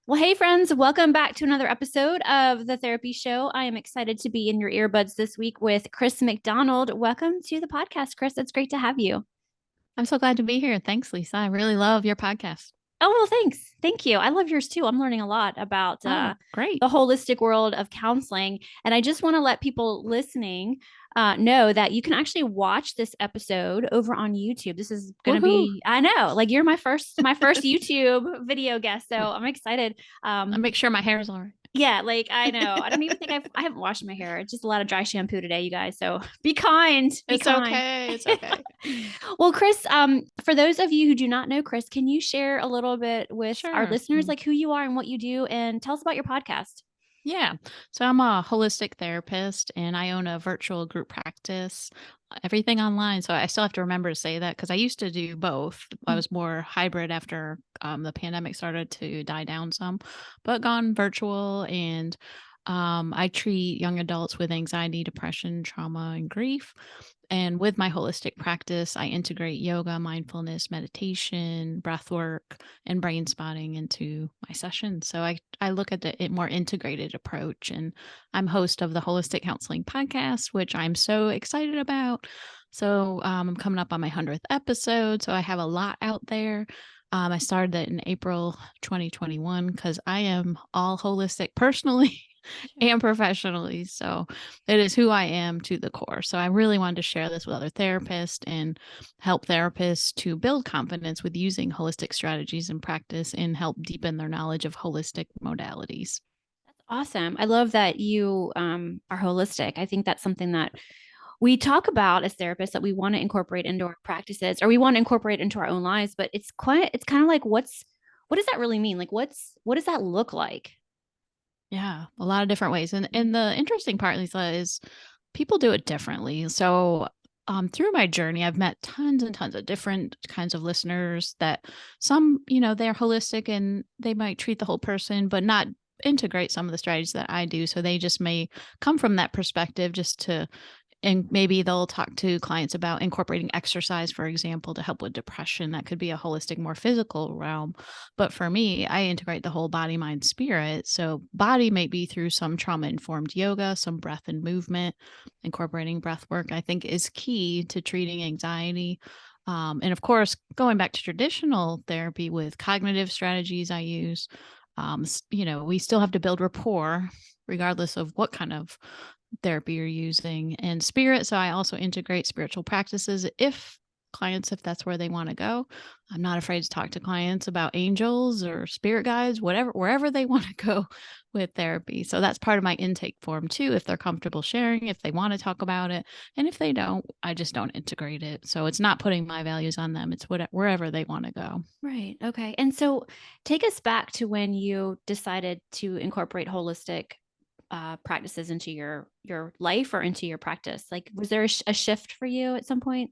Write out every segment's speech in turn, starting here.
Well, hey, friends, welcome back to another episode of The Therapy Show. I am excited to be in your earbuds this week with Chris McDonald. Welcome to the podcast, Chris. It's great to have you. I'm so glad to be here. Thanks, Lisa. I really love your podcast. Oh, well, thanks. Thank you. I love yours too. I'm learning a lot about Oh, great. the holistic world of counseling. And I just want to let people listening know that you can actually watch this episode over on YouTube. This is going to Woohoo. be, I know, like you're my first YouTube video guest. So I'm excited. I'll make sure my hair's all right. Yeah, like I know. I don't even think I haven't washed my hair. It's just a lot of dry shampoo today, you guys. So be kind. Be It's kind. okay. It's okay. Well, Chris, for those of you who do not know Chris, can you share a little bit with our Sure. listeners, like who you are and what you do, and tell us about your podcast? Yeah. So I'm a holistic therapist and I own a virtual group practice, everything online. So I still have to remember to say that because I used to do both. I Mm. was more hybrid after the pandemic started to die down some, but gone virtual. And I treat young adults with anxiety, depression, trauma, and grief. And with my holistic practice, I integrate yoga, mindfulness, meditation, breath work, and brain spotting into my sessions. So I look at the more integrated approach. And I'm host of the Holistic Counseling Podcast, which I'm so excited about. So I'm coming up on my 100th episode. So I have a lot out there. I started that in April 2021 because I am all holistic personally and professionally. So it is who I am to the core. So I really wanted to share this with other therapists and help therapists to build confidence with using holistic strategies and practice and help deepen their knowledge of holistic modalities. That's awesome. I love that you are holistic. I think that's something that we talk about as therapists that we want to incorporate into our practices, or we want to incorporate into our own lives. But it's kind of like, what does that really mean? Like, what does that look like? Yeah, a lot of different ways. And the interesting part, Lisa, is people do it differently. So through my journey, I've met tons and tons of different kinds of listeners that some, they're holistic and they might treat the whole person, but not integrate some of the strategies that I do. So they just may come from that perspective just to and maybe they'll talk to clients about incorporating exercise, for example, to help with depression. That could be a holistic, more physical realm. But for me, I integrate the whole body, mind, spirit. So, body may be through some trauma informed yoga, some breath and movement, incorporating breath work, I think is key to treating anxiety. And of course, going back to traditional therapy with cognitive strategies, I use, we still have to build rapport regardless of what kind of therapy you're using and spirit. So I also integrate spiritual practices if that's where they want to go. I'm not afraid to talk to clients about angels or spirit guides, wherever they want to go with therapy. So that's part of my intake form too, if they're comfortable sharing, if they want to talk about it. And if they don't, I just don't integrate it. So it's not putting my values on them. It's wherever they want to go. Right. Okay. And so take us back to when you decided to incorporate holistic practices into your life or into your practice. Like, was there a shift for you at some point?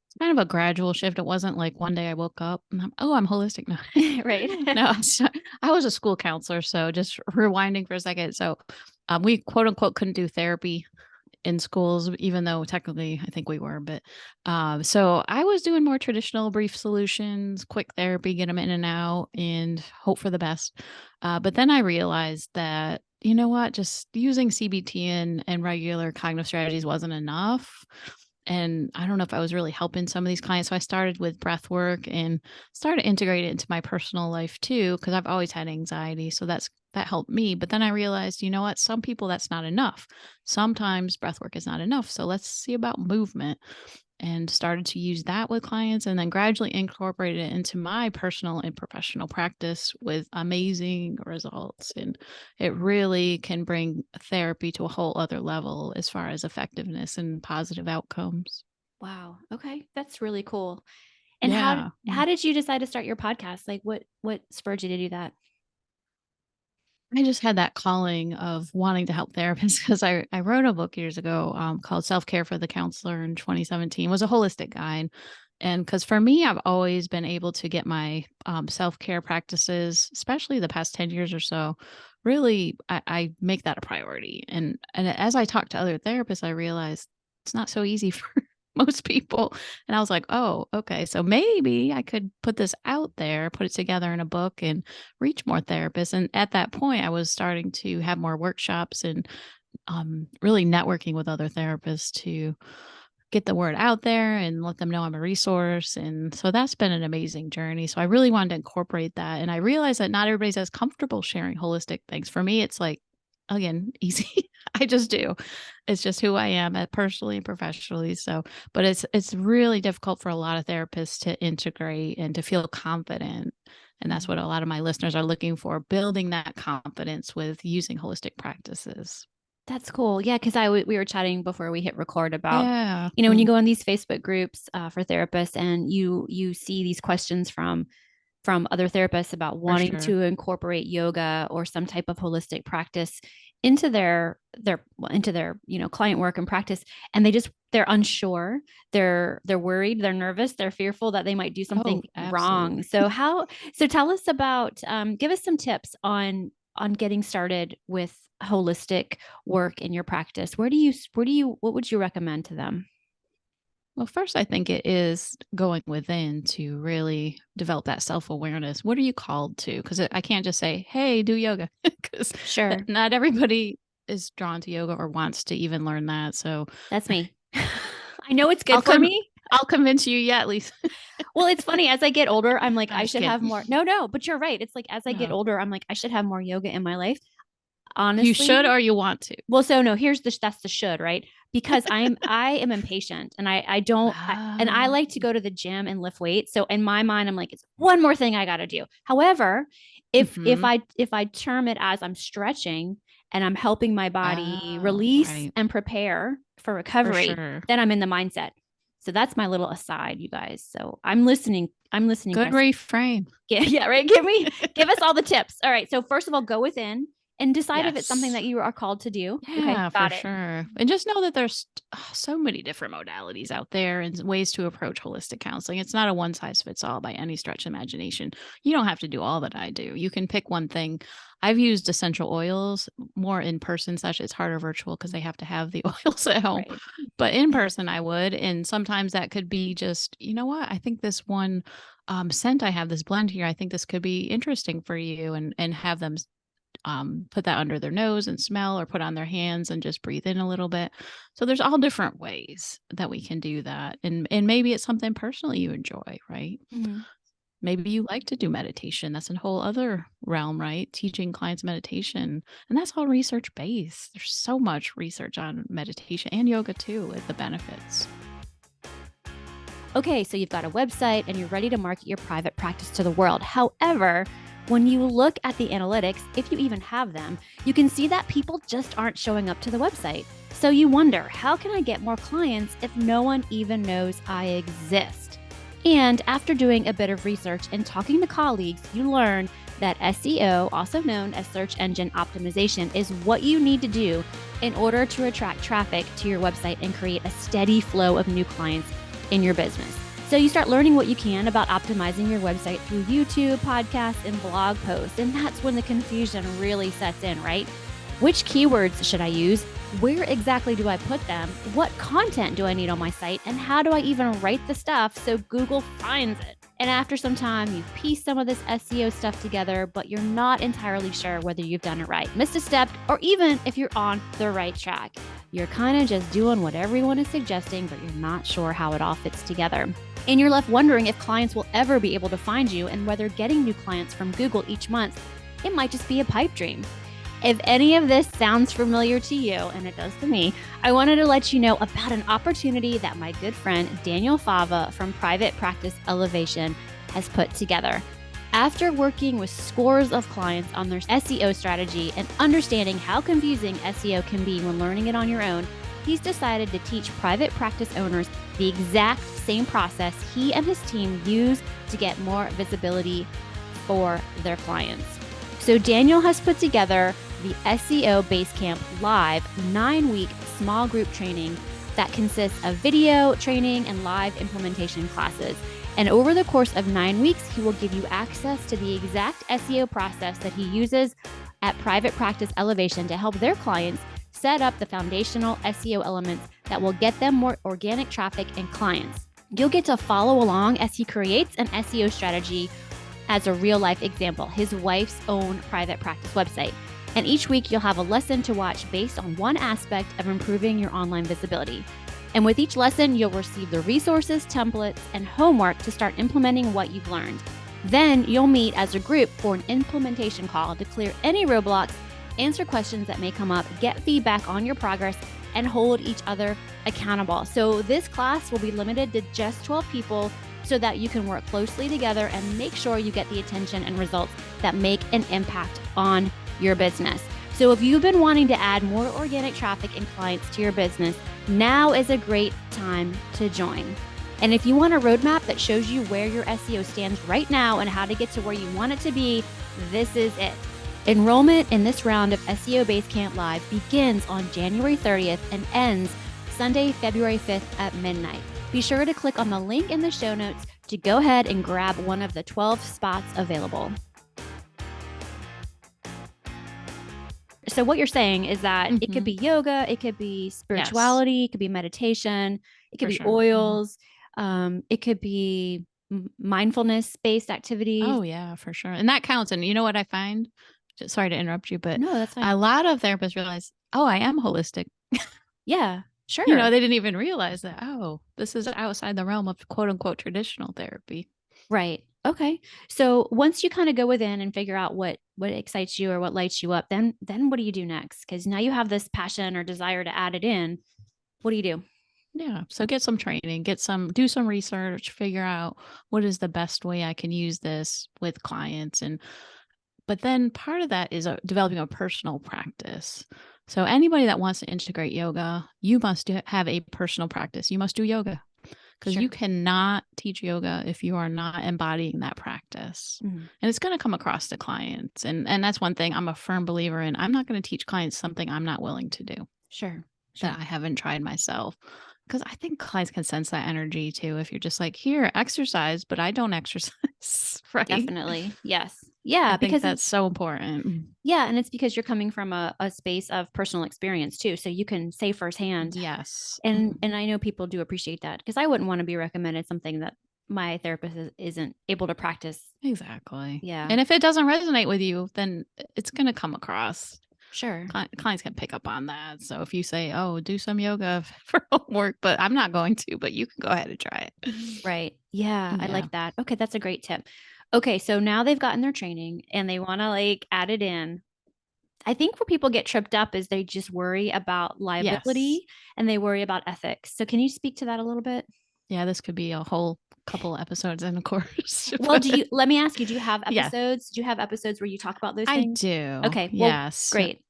It's kind of a gradual shift. It wasn't like one day I woke up and I'm holistic now. Right. No, so I was a school counselor. So just rewinding for a second. So we quote unquote couldn't do therapy in schools, even though technically I think we were. But so I was doing more traditional brief solutions, quick therapy, get them in and out and hope for the best. But then I realized that, you know what, just using CBT and regular cognitive strategies wasn't enough. And I don't know if I was really helping some of these clients. So I started with breath work and started to integrate it into my personal life too, because I've always had anxiety. So that helped me. But then I realized, you know what, some people that's not enough. Sometimes breath work is not enough. So let's see about movement and started to use that with clients and then gradually incorporated it into my personal and professional practice with amazing results. And it really can bring therapy to a whole other level as far as effectiveness and positive outcomes. Wow. Okay. That's really cool. And Yeah. how did you decide to start your podcast? Like what spurred you to do that? I just had that calling of wanting to help therapists because I wrote a book years ago called Self-Care for the Counselor in 2017. It was a holistic guide. And because for me, I've always been able to get my self-care practices, especially the past 10 years or so, really, I make that a priority. And as I talk to other therapists, I realize it's not so easy for most people. And I was like, oh, okay. So maybe I could put this out there, put it together in a book and reach more therapists. And at that point, I was starting to have more workshops and really networking with other therapists to get the word out there and let them know I'm a resource. And so that's been an amazing journey. So I really wanted to incorporate that. And I realized that not everybody's as comfortable sharing holistic things. For me, it's like, again, easy. I just do. It's just who I am personally and professionally. So, but it's really difficult for a lot of therapists to integrate and to feel confident. And that's what a lot of my listeners are looking for, building that confidence with using holistic practices. That's cool. Yeah, because we were chatting before we hit record about, Yeah. when you go on these Facebook groups for therapists, and you see these questions from other therapists about For wanting sure. to incorporate yoga or some type of holistic practice into their client work and practice, and they're unsure, they're worried, they're nervous, they're fearful that they might do something Oh, wrong. absolutely. So tell us about, give us some tips on getting started with holistic work in your practice. What would you recommend to them? Well, first, I think it is going within to really develop that self awareness. What are you called to? Because I can't just say, hey, do yoga, because Sure. not everybody is drawn to yoga or wants to even learn that. So That's me. I know it's I'll good for come. me. I'll convince you. Yeah, at least. Well, it's funny. As I get older, I'm like, I'm I just should have kidding. more. No, no, but you're right. It's like as I get No, older, I'm like, I should have more yoga in my life. you should Honestly. or you want to. Well, so no, that's the should, right? Because I am impatient, and I don't and I Ah, like to go to the gym and lift weights. So in my mind, I'm like, it's one more thing I got to do. However, mm-hmm. if I term it as I'm stretching and I'm helping my body Oh, release right. and prepare for For recovery, sure. then I'm in the mindset. So that's my little aside, you guys. So I'm listening. I'm listening, Good Chris. reframe. Yeah, yeah, right. Give us all the tips. All right. So first of all, go within and decide if it's something Yes. that you are called to do. Okay, Yeah, for got it. sure. And just know that there's so many different modalities out there and ways to approach holistic counseling. It's not a one size fits all by any stretch of imagination. You don't have to do all that I do. You can pick one thing. I've used essential oils more in person such. It's harder virtual because they have to have the oils at home. Right. But in person I would. And sometimes that could be just, you know what? I think this one scent I have, this blend here, I think this could be interesting for you, and have them put that under their nose and smell, or put on their hands and just breathe in a little bit. So there's all different ways that we can do that. And maybe it's something personally you enjoy, right? Mhm. Maybe you like to do meditation. That's a whole other realm, right? Teaching clients meditation. And that's all research based. There's so much research on meditation and yoga too, with the benefits. Okay, so you've got a website and you're ready to market your private practice to the world. However, when you look at the analytics, if you even have them, you can see that people just aren't showing up to the website. So you wonder, how can I get more clients if no one even knows I exist? And after doing a bit of research and talking to colleagues, you learn that SEO, also known as search engine optimization, is what you need to do in order to attract traffic to your website and create a steady flow of new clients in your business. So you start learning what you can about optimizing your website through YouTube, podcasts, and blog posts. And that's when the confusion really sets in, right? Which keywords should I use? Where exactly do I put them? What content do I need on my site? And how do I even write the stuff so Google finds it? And after some time, you've pieced some of this SEO stuff together, but you're not entirely sure whether you've done it right, missed a step, or even if you're on the right track. You're kind of just doing what everyone is suggesting, but you're not sure how it all fits together. And you're left wondering if clients will ever be able to find you, and whether getting new clients from Google each month, it might just be a pipe dream. If any of this sounds familiar to you, and it does to me, I wanted to let you know about an opportunity that my good friend Daniel Fava from Private Practice Elevation has put together. After working with scores of clients on their SEO strategy and understanding how confusing SEO can be when learning it on your own, he's decided to teach private practice owners the exact same process he and his team use to get more visibility for their clients. So Daniel has put together the SEO Basecamp Live 9-week small group training that consists of video training and live implementation classes. And over the course of 9 weeks, he will give you access to the exact SEO process that he uses at Private Practice Elevation to help their clients set up the foundational SEO elements that will get them more organic traffic and clients. You'll get to follow along as he creates an SEO strategy as a real life example, his wife's own private practice website. And each week you'll have a lesson to watch based on one aspect of improving your online visibility. And with each lesson, you'll receive the resources, templates, and homework to start implementing what you've learned. Then you'll meet as a group for an implementation call to clear any roadblocks, answer questions that may come up, get feedback on your progress, and hold each other accountable. So this class will be limited to just 12 people so that you can work closely together and make sure you get the attention and results that make an impact on your business. So if you've been wanting to add more organic traffic and clients to your business, now is a great time to join. And if you want a roadmap that shows you where your SEO stands right now and how to get to where you want it to be, this is it. Enrollment in this round of SEO Basecamp Live begins on January 30th and ends Sunday, February 5th at midnight. Be sure to click on the link in the show notes to go ahead and grab one of the 12 spots available. So what you're saying is that it could be yoga, it could be spirituality, it could be meditation, it could be oils, it could be mindfulness-based activities. Oh yeah, for sure. And that counts. And you know what I find? Sorry to interrupt you, but no, that's fine. A lot of therapists realize, oh, I am holistic. Yeah, sure. You know, they didn't even realize that, oh, this is outside the realm of quote unquote traditional therapy. Right. Okay. So once you kind of go within and figure out what excites you or what lights you up, then what do you do next? Because now you have this passion or desire to add it in. What do you do? Yeah. So get some training, do some research, figure out what is the best way I can use this with clients. But then part of that is developing a personal practice. So anybody that wants to integrate yoga, you must have a personal practice. You must do yoga. Because you cannot teach yoga if you are not embodying that practice. And it's going to come across to clients. And that's one thing I'm a firm believer in. I'm not going to teach clients something I'm not willing to do. Sure. That I haven't tried myself. Because I think clients can sense that energy too. If you're just like, here, exercise, but I don't exercise, right? Definitely. Yes. Yeah. I think because that's so important. Yeah. And it's because you're coming from a space of personal experience too. So you can say firsthand. Yes. And I know people do appreciate that because I wouldn't want to be recommended something that my therapist isn't able to practice. Exactly. Yeah. And if it doesn't resonate with you, then it's going to come across. Sure. Clients can pick up on that. So if you say, oh, do some yoga for homework, but I'm not going to, but you can go ahead and try it. Right. Yeah. I like that. Okay. That's a great tip. Okay. So now they've gotten their training and they want to like add it in. I think where people get tripped up is they just worry about liability and they worry about ethics. So can you speak to that a little bit? Yeah, this could be a whole couple episodes in a course. Well, let me ask you, do you have episodes? Do you have episodes where you talk about those things? I do. Okay. Well, yes. Great.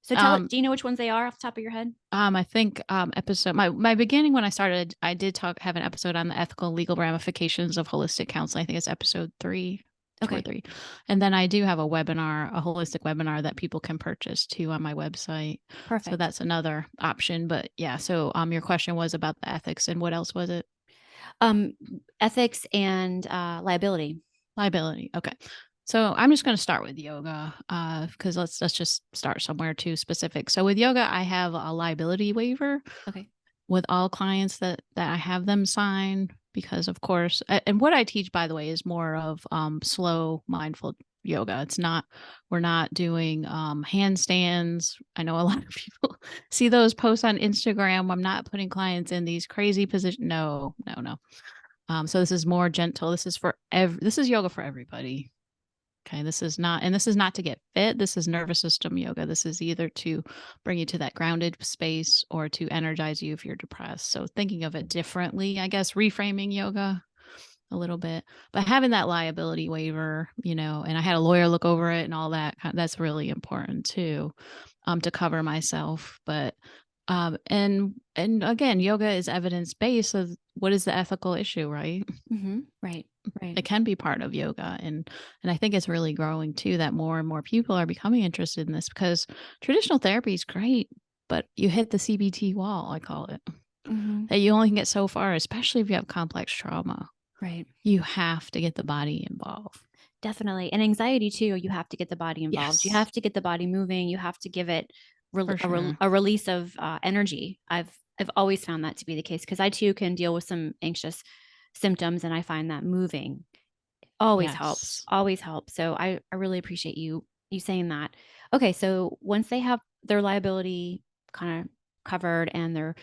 So do you know which ones they are off the top of your head? I think episode my beginning when I started, I did have an episode on the ethical and legal ramifications of holistic counseling. I think it's episode 3. Okay. 3. And then I do have a holistic webinar that people can purchase too on my website. Perfect. So that's another option. But yeah, so your question was about the ethics and what else was it? Ethics and liability. Liability. Okay. So I'm just going to start with yoga because let's just start somewhere too specific. So with yoga, I have a liability waiver. Okay. With all clients that I have them sign because of course, and what I teach, by the way, is more of slow, mindful yoga. We're not doing handstands. I know a lot of people see those posts on Instagram. I'm not putting clients in these crazy positions. No. So this is more gentle. This is yoga for everybody. Okay, this is not to get fit. This is nervous system yoga. This is either to bring you to that grounded space or to energize you if you're depressed. So thinking of it differently, I guess, reframing yoga a little bit, but having that liability waiver, and I had a lawyer look over it and all that. That's really important too, to cover myself. But and again, yoga is evidence-based. So what is the ethical issue, right? Right. It can be part of yoga. And I think it's really growing too, that more and more people are becoming interested in this because traditional therapy is great, but you hit the CBT wall, I call it, that you only can get so far, especially if you have complex trauma. Right. You have to get the body involved. Definitely. And anxiety too, you have to get the body involved. Yes. You have to get the body moving. You have to give it a release of energy. I've I've always found that to be the case because I too can deal with some anxious symptoms, and I find that moving always helps, Yes. always helps. So I really appreciate you saying that. Okay, so once they have their liability kind of covered and their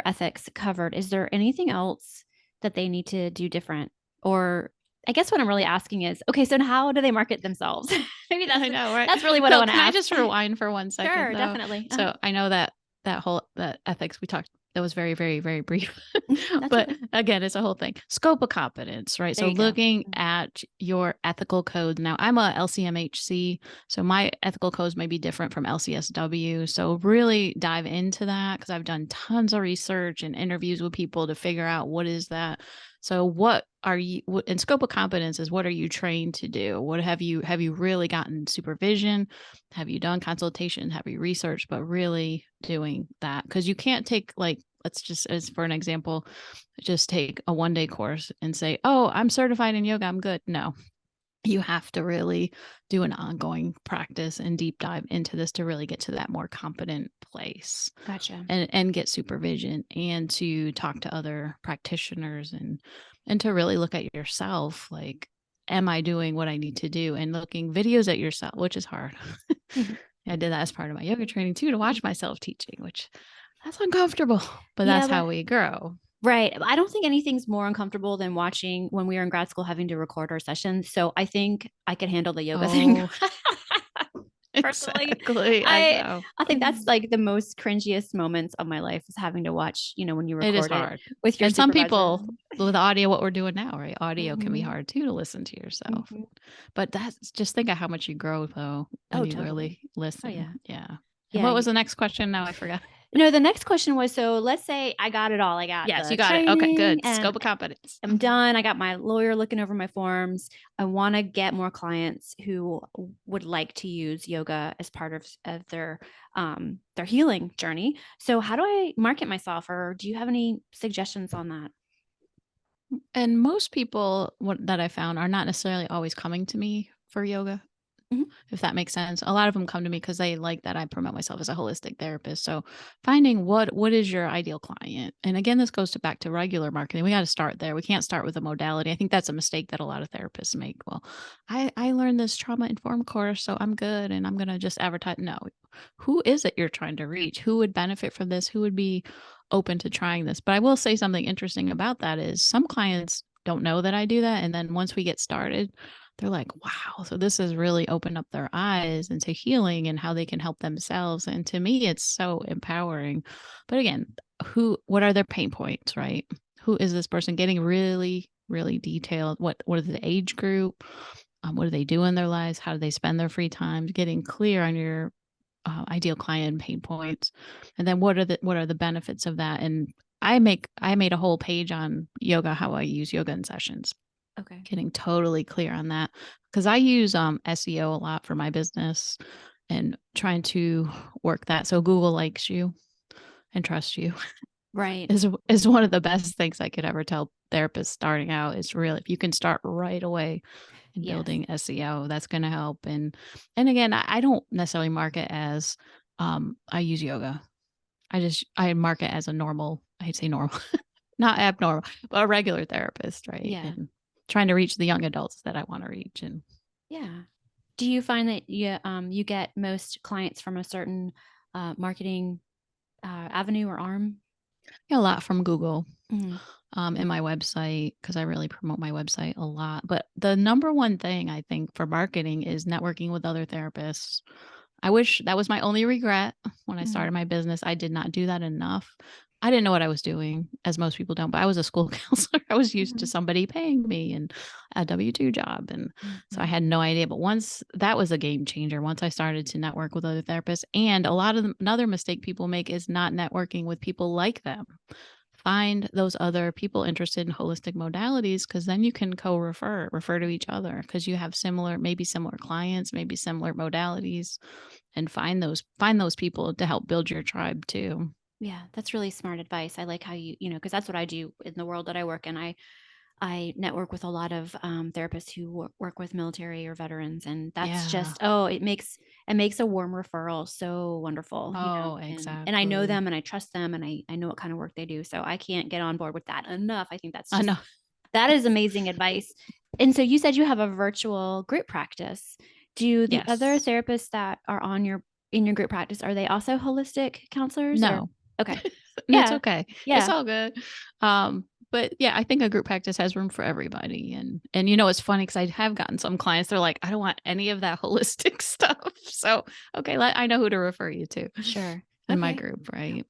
ethics covered, is there anything else that they need to do different? Or I guess what I'm really asking is, okay, so how do they market themselves? Maybe I know, right? that's really what I So want to can I ask. just rewind for 1 second Sure, though? definitely. So I know that that ethics we talked, that was very, very, very brief. That's But okay. again, it's a whole thing. Scope of competence, right? There So you go. looking at your ethical code. Now I'm a LCMHC, so my ethical codes may be different from LCSW. So really dive into that because I've done tons of research and interviews with people to figure out what is that. So what are you, and scope of competence is what are you trained to do? What have you really gotten supervision? Have you done consultation? Have you researched? But really doing that, because you can't take, like, let's just, as for an example, just take a 1-day course and say, oh, I'm certified in yoga, I'm good. No, you have to really do an ongoing practice and deep dive into this to really get to that more competent place, Gotcha. and get supervision, and to talk to other practitioners, and to really look at yourself, like, am I doing what I need to do, and looking videos at yourself, which is hard. Mhm. I did that as part of my yoga training too, to watch myself teaching, which that's uncomfortable, but Yeah, that's but how we grow. right. I don't think anything's more uncomfortable than watching when we were in grad school having to record our sessions. So I think I could handle the yoga thing. Oh, Personally, exactly. I I know. I think that's like the most cringiest moments of my life is having to watch, when you It is record it hard. with your And some supervisor. people, with audio, what we're doing now, right? Audio can be Mhm, hard too to listen to yourself. mhm. But that's, just think of how much you grow though when Oh, you totally. really Oh, listen. yeah. Yeah. And Yeah. what was the next question? Now I forgot. No, the next question was, so let's say I got it all. I got Yes, you the got it. Okay, training good. and Scope of competence. I'm done. I got my lawyer looking over my forms. I want to get more clients who would like to use yoga as part of their healing journey. So how do I market myself, or do you have any suggestions on that? And most people, what that I found, are not necessarily always coming to me for yoga, Mhm. if that makes sense. A lot of them come to me because they like that I promote myself as a holistic therapist. So finding what is your ideal client. And again, this goes to back to regular marketing. We got to start there. We can't start with a modality. I think that's a mistake that a lot of therapists make. Well, I learned this trauma informed course, so I'm good and I'm going to just advertise. No. Who is it you're trying to reach? Who would benefit from this? Who would be open to trying this? But I will say something interesting about that is some clients don't know that I do that. And then once we get started, they're like, wow, so this has really opened up their eyes into healing and how they can help themselves. And to me, it's so empowering. But again, what are their pain points, right? Who is this person? Getting really, really detailed. What is the age group? What do they do in their lives? How do they spend their free time? Getting clear on your ideal client and pain points, and then what are the benefits of that? And I made a whole page on yoga, how I use yoga in sessions, Okay. getting totally clear on that, because I use SEO a lot for my business and trying to work that so Google likes you and trusts you Right. is one of the best things I could ever tell therapists starting out. Is really, if you can start right away in Yes. building SEO, that's going to help. And again, I don't necessarily market as I use yoga. I market as a normal, I'd say normal, not abnormal, but a regular therapist, right? Yeah. And trying to reach the young adults that I want to reach. And Yeah. Do you find that you get most clients from a certain marketing avenue or arm? a lot from Google, Mhm. and my website, because I really promote my website a lot. But the number one thing I think for marketing is networking with other therapists. I wish that was my only regret when I Mhm. started my business. I did not do that enough. I didn't know what I was doing, as most people don't, but I was a school counselor. I was used to Mhm. somebody paying me and a W-2 job. And so I Mhm. had no idea. But once that was a game changer, once I started to network with other therapists, and a lot of another mistake people make is not networking with people like them. Find those other people interested in holistic modalities, because then you can refer to each other, because you have maybe similar clients, maybe similar modalities, and find those people to help build your tribe too. Yeah, that's really smart advice. I like how because that's what I do in the world that I work in. I network with a lot of therapists who work with military or veterans, and that's Yeah. just, oh, it makes it makes a warm referral so wonderful. Oh, And I know exactly. them and I trust them and I know what kind of work they do. So I can't get on board with that enough. I think I know. that is amazing advice. And so you said you have a virtual group practice. Do the other Yes. therapists that are in your group practice, are they also holistic counselors or? No. Okay. It's Yeah. okay. It's Yeah. all good. But yeah, I think a group practice has room for everybody. And it's funny because I have gotten some clients, they're like, I don't want any of that holistic stuff. So okay, I know who to refer you to Sure. in my Okay. group, right?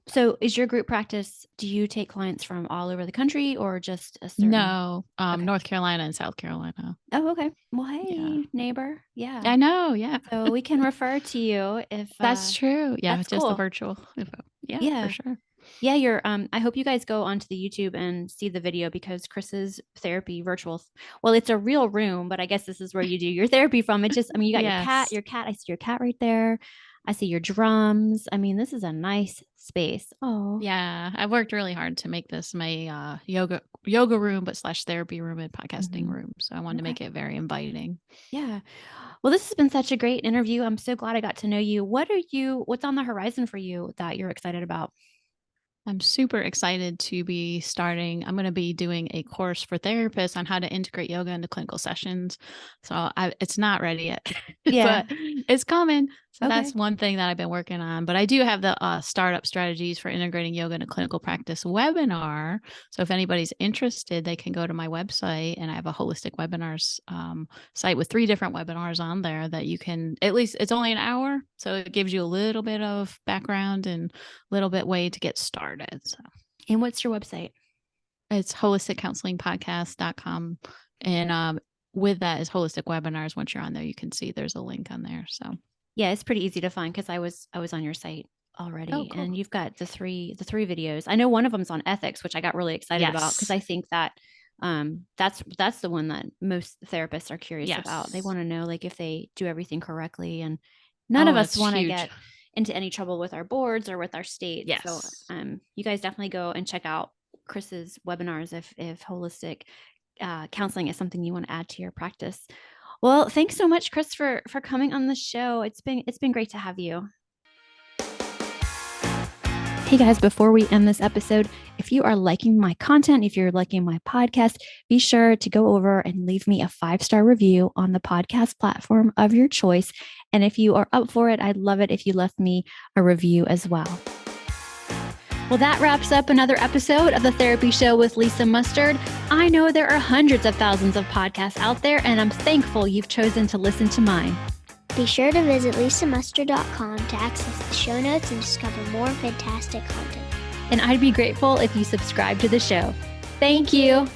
So is your group practice, do you take clients from all over the country or just a certain? No, Okay. North Carolina and South Carolina. Oh, okay. Well, Yeah. hey, neighbor. Yeah. I know. Yeah. So we can refer to you if That's true. Yeah. that's Just the cool. virtual info. Yeah, for Yeah. sure. Yeah, I hope you guys go onto the YouTube and see the video because Chris's therapy virtual, well, it's a real room, but I guess this is where you do your therapy from. It just, I mean, you got Yes. I see your cat right there. I see your drums. I mean, this is a nice space. Oh, Yeah. I worked really hard to make this my yoga room, but slash therapy room and podcasting hmm. room. So I wanted to Okay. make it very inviting. Yeah. Well, this has been such a great interview. I'm so glad I got to know you. What's on the horizon for you that you're excited about? I'm super excited to be starting. I'm going to be doing a course for therapists on how to integrate yoga into clinical sessions. So it's not ready yet, Yeah. but it's coming. So Okay. that's one thing that I've been working on. But I do have the startup strategies for integrating yoga into clinical practice webinar. So if anybody's interested, they can go to my website, and I have a holistic webinars site with 3 different webinars on there that you can, at least it's only an hour. So it gives you a little bit of background and little bit way to get started. So And what's your website? it's holisticcounselingpodcast.com. And with that is holistic webinars. Once you're on there, you can see there's a link on there. So Yeah, it's pretty easy to find because I was on your site oh, already, cool. and you've got the three videos. I know one of them's on ethics, which I got really excited about because Yes. I think that that's the one that most therapists are curious about. They Yes. want to know like if they do everything correctly, and none of Oh, us that's want to huge. get into any trouble with our boards or with our state. So Yes. you guys definitely go and check out Chris's webinars if holistic counseling is something you want to add to your practice. Well, thanks so much, Chris, for coming on the show. It's been great to have you. Hey guys, before we end this episode, if you are liking my content, if you're liking my podcast, be sure to go over and leave me a 5-star review on the podcast platform of your choice. And if you are up for it, I'd love it if you left me a review as well. Well, that wraps up another episode of The Therapy Show with Lisa Mustard. I know there are hundreds of thousands of podcasts out there, and I'm thankful you've chosen to listen to mine. Be sure to visit lisamustard.com to access the show notes and discover more fantastic content. And I'd be grateful if you subscribe to the show. Thank you.